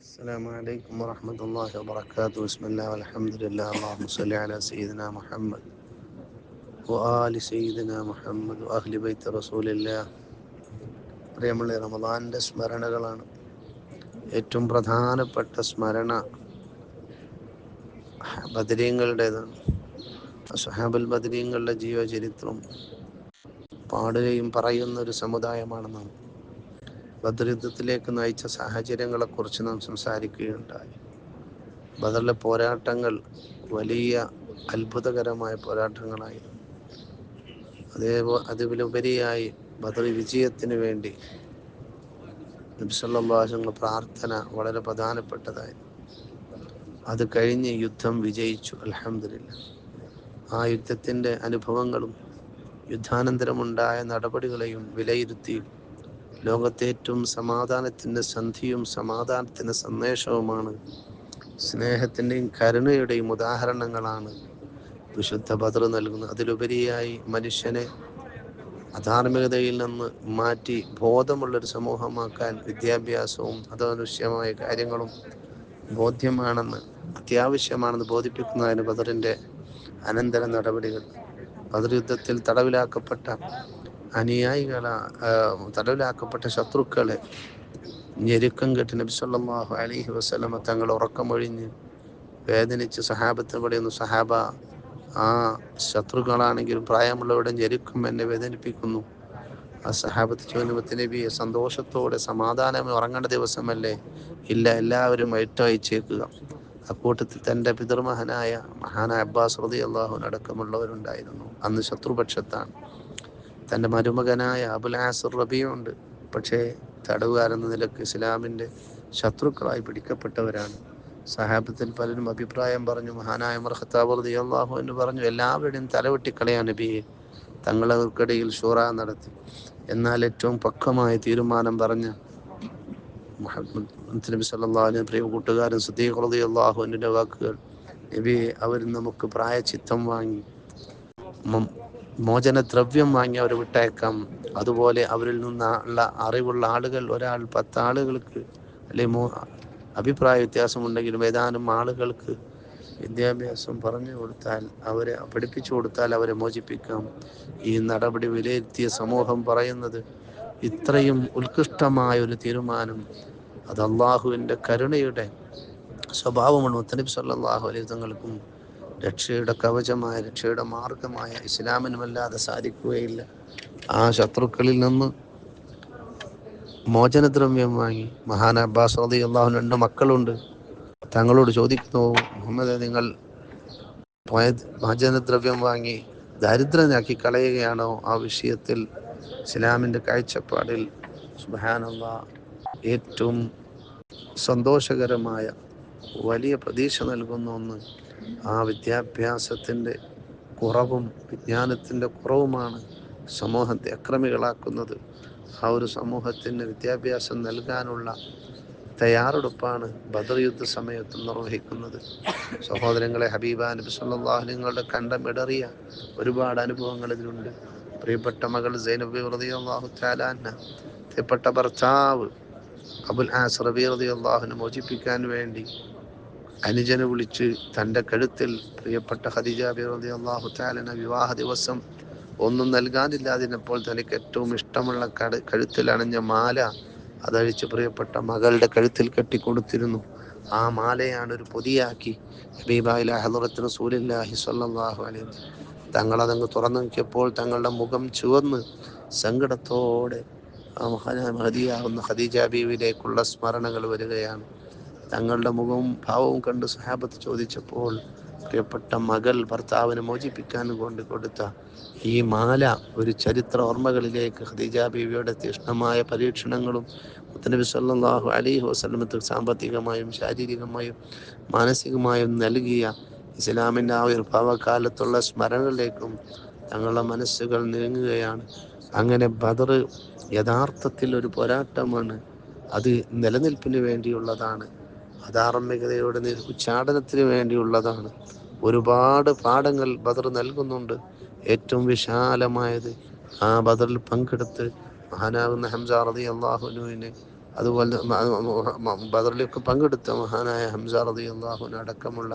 السلام عليكم ورحمة الله وبركاته. بسم الله والحمد لله. اللهم صل على سيدنا محمد وآل سيدنا മുഹമ്മദ് وأهل بيت رسول الله. പ്രിയമുള്ള റമദാനിൻ്റെ സ്മരണകളാണ് ഏറ്റവും പ്രധാനപ്പെട്ട സ്മരണ ബദരീങ്ങളുടേതാണ്. സ്വഹാബുൽ ബദരീങ്ങളുടെ ജീവചരിത്രം പാടുകയും പറയുന്ന ഒരു സമുദായമാണ് നാം. ബദർ യുദ്ധത്തിലേക്ക് നയിച്ച സാഹചര്യങ്ങളെക്കുറിച്ച് നാം സംസാരിക്കുകയുണ്ടായി. ബദറിലെ പോരാട്ടങ്ങൾ വലിയ അത്ഭുതകരമായ പോരാട്ടങ്ങളായിരുന്നു. അതിലുപരിയായി ബദർ വിജയത്തിന് വേണ്ടി നബി സല്ലല്ലാഹു അലൈഹി വസല്ലം പ്രാർത്ഥന വളരെ പ്രധാനപ്പെട്ടതായിരുന്നു. അത് കഴിഞ്ഞ് യുദ്ധം വിജയിച്ചു, അൽഹംദുലില്ലാഹ്. ആ യുദ്ധത്തിൻ്റെ അനുഭവങ്ങളും യുദ്ധാനന്തരമുണ്ടായ നടപടികളെയും വിലയിരുത്തി ലോകത്തെ ഏറ്റവും സമാധാനത്തിൻ്റെ സന്ധിയും സമാധാനത്തിൻ്റെ സന്ദേശവുമാണ്, സ്നേഹത്തിൻ്റെയും കരുണയുടെയും ഉദാഹരണങ്ങളാണ് വിശുദ്ധ ബദർ നൽകുന്നത്. അതിലുപരിയായി മനുഷ്യനെ അധാർമികതയിൽ നിന്ന് മാറ്റി ബോധമുള്ളൊരു സമൂഹമാക്കാൻ വിദ്യാഭ്യാസവും അതനുഷ്യമായ കാര്യങ്ങളും അത്യാവശ്യമാണെന്ന് ബോധിപ്പിക്കുന്നതിന് ബദറിൻ്റെ അനന്തര നടപടികൾ. ബദർ യുദ്ധത്തിൽ തടവിലാക്കപ്പെട്ട ശത്രുക്കളെ ഞെരുക്കം കെട്ടി നബി സല്ലല്ലാഹു അലൈഹി വസല്ലമ തങ്ങൾ ഉറക്കമൊഴിഞ്ഞ് വേദനിച്ച് സഹാബത്ത് പറയുന്നു, സഹാബ, ആ ശത്രുക്കളാണെങ്കിലും പ്രായമുള്ളവരുടെ ഞെരുക്കം എന്നെ വേദനിപ്പിക്കുന്നു. ആ സഹാബത്ത് ചോദിച്ചു, നബിയെ, സന്തോഷത്തോടെ സമാധാനം ഉറങ്ങേണ്ട ദിവസമല്ലേ? ഇല്ല, എല്ലാവരും അയച്ചേക്കുക. അക്കൂട്ടത്തിൽ തൻ്റെ പിതൃമഹനായ മഹാനായ അബ്ബാസ് റളിയല്ലാഹു അൻഹു അടക്കമുള്ളവരുണ്ടായിരുന്നു. അന്ന് ശത്രുപക്ഷത്താണ്. തൻ്റെ മരുമകനായ അബുൽ ആസ് റബീഉണ്ട്. പക്ഷേ തടവുകാരെന്ന നിലക്ക് ഇസ്ലാമിൻ്റെ ശത്രുക്കളായി പിടിക്കപ്പെട്ടവരാണ്. സഹാബത്തിൽ പലരും അഭിപ്രായം പറഞ്ഞു. മഹാനായ ഉമർ ഖത്താബ് റളിയല്ലാഹു അൻഹു പറഞ്ഞു, എല്ലാവരുടെയും തലവെട്ടിക്കളയാൻ നബിയെ. തങ്ങൾക്കിടയിൽ ഷൂറ നടത്തി. എന്നാൽ ഏറ്റവും പക്വമായ തീരുമാനം പറഞ്ഞ മുഹമ്മദ് നബി സല്ലല്ലാഹു അലൈഹി വസല്ലം പ്രിയ കൂട്ടുകാരൻ സിദ്ദീഖ് റളിയല്ലാഹു അൻഹുവിൻ്റെ വാക്കുകൾ, നബിയെ, അവർ നമുക്ക് പ്രായച്ചിത്തം വാങ്ങി മോചനദ്രവ്യം വാങ്ങി അവർ വിട്ടയക്കാം. അതുപോലെ അവരിൽ നിന്നുള്ള അറിവുള്ള ആളുകൾ, ഒരാൾ 10 ആളുകൾക്ക് അല്ലെങ്കിൽ അഭിപ്രായ വ്യത്യാസമുണ്ടെങ്കിലും ഏതാനും ആളുകൾക്ക് വിദ്യാഭ്യാസം പറഞ്ഞു കൊടുത്താൽ, അവരെ പഠിപ്പിച്ചു കൊടുത്താൽ അവരെ മോചിപ്പിക്കാം. ഈ നടപടി വിലയിരുത്തിയ സമൂഹം പറയുന്നത്, ഇത്രയും ഉത്കൃഷ്ടമായ ഒരു തീരുമാനം അത് അള്ളാഹുവിൻ്റെ കരുണയുടെ സ്വഭാവമാണ്. മുത്തനബി സല്ലല്ലാഹു അലൈഹി തങ്ങൾക്കും രക്ഷയുടെ കവചമായ, രക്ഷയുടെ മാർഗമായ ഇസ്ലാമിനുമല്ലാതെ സാധിക്കുകയില്ല. ആ ശത്രുക്കളിൽ നിന്ന് മോചനദ്രവ്യം വാങ്ങി മഹാൻ അബ്ബാസ് റളിയല്ലാഹു അൻഹു 2 മക്കളുണ്ട്. തങ്ങളോട് ചോദിക്കുന്നു, മുഹമ്മദ്, നിങ്ങൾ മോചനദ്രവ്യം വാങ്ങി ദരിദ്രനാക്കി കളയുകയാണോ? ആ വിഷയത്തിൽ ഇസ്ലാമിൻ്റെ കാഴ്ചപ്പാടിൽ സുബ്ഹാനല്ലാഹ് ഏറ്റവും സന്തോഷകരമായ വലിയ പ്രതീക്ഷ നൽകുന്ന ഒന്ന് ആ വിദ്യാഭ്യാസത്തിൻ്റെ കുറവും വിജ്ഞാനത്തിൻ്റെ കുറവുമാണ് സമൂഹത്തെ അക്രമികളാക്കുന്നത്. ആ ഒരു സമൂഹത്തിന് വിദ്യാഭ്യാസം നൽകാനുള്ള തയ്യാറെടുപ്പാണ് ബദർ യുദ്ധ സമയത്ത് നിർവഹിക്കുന്നത്. സഹോദരങ്ങളെ, ഹബീബാ നബി സല്ലല്ലാഹു അലൈഹി വസല്ലമയുടെ കണ്ടമിടറിയ ഒരുപാട് അനുഭവങ്ങൾ ഇതിലുണ്ട്. പ്രിയപ്പെട്ട മകൾ സൈനബ് റളിയല്ലാഹു തആല അൻഹ, പ്രിയപ്പെട്ട ഭർത്താവ് അബുൽ ആസ് റളിയല്ലാഹു അൻഹു മോചിപ്പിക്കാൻ വേണ്ടി അനുജനെ വിളിച്ച് തൻ്റെ കഴുത്തിൽ പ്രിയപ്പെട്ട ഖദീജ റളിയല്ലാഹു തആല അൻഹ വിവാഹ ദിവസം ഒന്നും നൽകാനില്ലാതിരുന്നപ്പോൾ തനിക്ക് ഏറ്റവും ഇഷ്ടമുള്ള കഴുത്തിൽ അണിഞ്ഞ മാല അതഴിച്ച് പ്രിയപ്പെട്ട മകളുടെ കഴുത്തിൽ കെട്ടിക്കൊടുത്തിരുന്നു. ആ മാലയാണ് ഒരു പൊതിയാക്കി ഹബീബായ ഹളറത്ത് റസൂലുള്ളാഹി സ്വല്ലല്ലാഹു അലൈഹി വസല്ലം തങ്ങളതങ്ങ് തുറന്നു നോക്കിയപ്പോൾ തങ്ങളുടെ മുഖം ചുവന്ന് സങ്കടത്തോടെ ആ മഹദിയാവുന്ന ഖദീജ ബീവിയിലേക്കുള്ള സ്മരണകൾ വരികയാണ്. തങ്ങളുടെ മുഖവും ഭാവവും കണ്ട് സഹാബത്ത് ചോദിച്ചപ്പോൾ പ്രിയപ്പെട്ട മകൾ ഭർത്താവിനെ മോചിപ്പിക്കാൻ കൊണ്ട് കൊടുത്ത ഈ മാല ഒരു ചരിത്ര ഓർമ്മകളിലേക്ക് ഖദീജ ബീവിയുടെ തീക്ഷ്ണമായ പരീക്ഷണങ്ങളും മുത്തനബി സല്ലല്ലാഹു അലൈഹി വസല്ലമക്ക് സാമ്പത്തികമായും ശാരീരികമായും മാനസികമായും നൽകിയ ഇസ്ലാമിൻ്റെ ആവിർഭാവകാലത്തുള്ള സ്മരണകളിലേക്കും തങ്ങളുടെ മനസ്സുകൾ നീങ്ങുകയാണ്. അങ്ങനെ ബദർ യഥാർത്ഥത്തിൽ ഒരു പോരാട്ടമാണ്. അത് നിലനിൽപ്പിന് വേണ്ടിയുള്ളതാണ്. അധാർമികതയുടെ ഉച്ചാടനത്തിന് വേണ്ടിയുള്ളതാണ്. ഒരുപാട് പാഠങ്ങൾ ബദർ നൽകുന്നുണ്ട്. ഏറ്റവും വിശാലമായത്, ആ ബദറിൽ പങ്കെടുത്ത് മഹാനാകുന്ന ഹംസ റളിയല്ലാഹു അൻഹുവിനെ അതുപോലെ ബദറിലൊക്കെ പങ്കെടുത്ത മഹാനായ ഹംസ റളിയല്ലാഹു അൻഹു അടക്കമുള്ള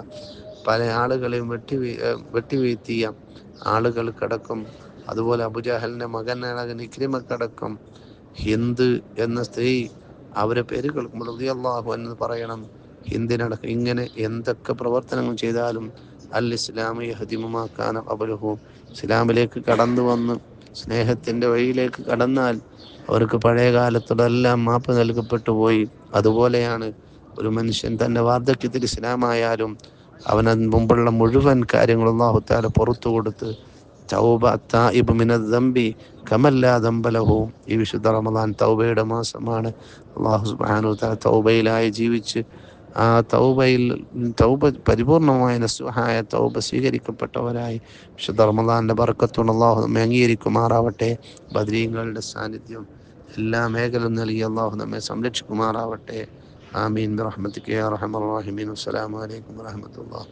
പല ആളുകളെയും വെട്ടിവീഴ്ത്തിയ ആളുകൾക്കടക്കം, അതുപോലെ അബുജഹലിന്റെ മകനായ ഇക്രിമക്കടക്കം, ഹിന്ദ് എന്ന സ്ത്രീ, അവരെ പേര് കേൾക്കുമ്പോൾ റളിയല്ലാഹു അൻഹു പറയണം, ഹിന്ദിനടക്കം ഇങ്ങനെ എന്തൊക്കെ പ്രവർത്തനങ്ങൾ ചെയ്താലും അൽ ഇസ്ലാമി യഹ്ദിമു മാ കാന ഖബ്ലഹു, ഇസ്ലാമിലേക്ക് കടന്നു വന്ന് സ്നേഹത്തിന്റെ വഴിയിലേക്ക് കടന്നാൽ അവർക്ക് പഴയ കാലത്തോടെല്ലാം മാപ്പ് നൽകപ്പെട്ടു പോയി. അതുപോലെയാണ് ഒരു മനുഷ്യൻ തന്റെ വാർദ്ധക്യത്തിൽ ഇസ്ലാമായാലും അവനത് മുമ്പുള്ള മുഴുവൻ കാര്യങ്ങളും അല്ലാഹു തആല പുറത്തു കൊടുത്ത് തൗബ തായിബ് മിനദ് ദംബി കമല്ലാ ദംബ ലഹു. ഈ വിശുദ്ധ റമദാൻ തൗബയുടെ മാസമാണ്. അല്ലാഹു സുബ്ഹാനഹു വ തആല തൗബയിലായി ജീവിച്ച് ആ തൗബ പരിപൂർണമായ നസ്വഹായ തൗബ സ്വീകരിക്കപ്പെട്ടവരായി വിശുദ്ധ റമദാന്റെ ബർക്കത്തുകൊണ്ട് അല്ലാഹു നമ്മെ അംഗീകരിക്കുമാറാവട്ടെ. ബദ്രീങ്ങളുടെ സാന്നിധ്യം എല്ലാ മേഖലയും നൽകി അല്ലാഹു നമ്മെ സംരക്ഷിക്കുമാറാവട്ടെ. ആമീൻ ബിറഹ്മതിക യാ അർഹമർ റഹീമീൻ. അസ്സലാമു അലൈക്കും വറഹ്മത്തുള്ളാഹി.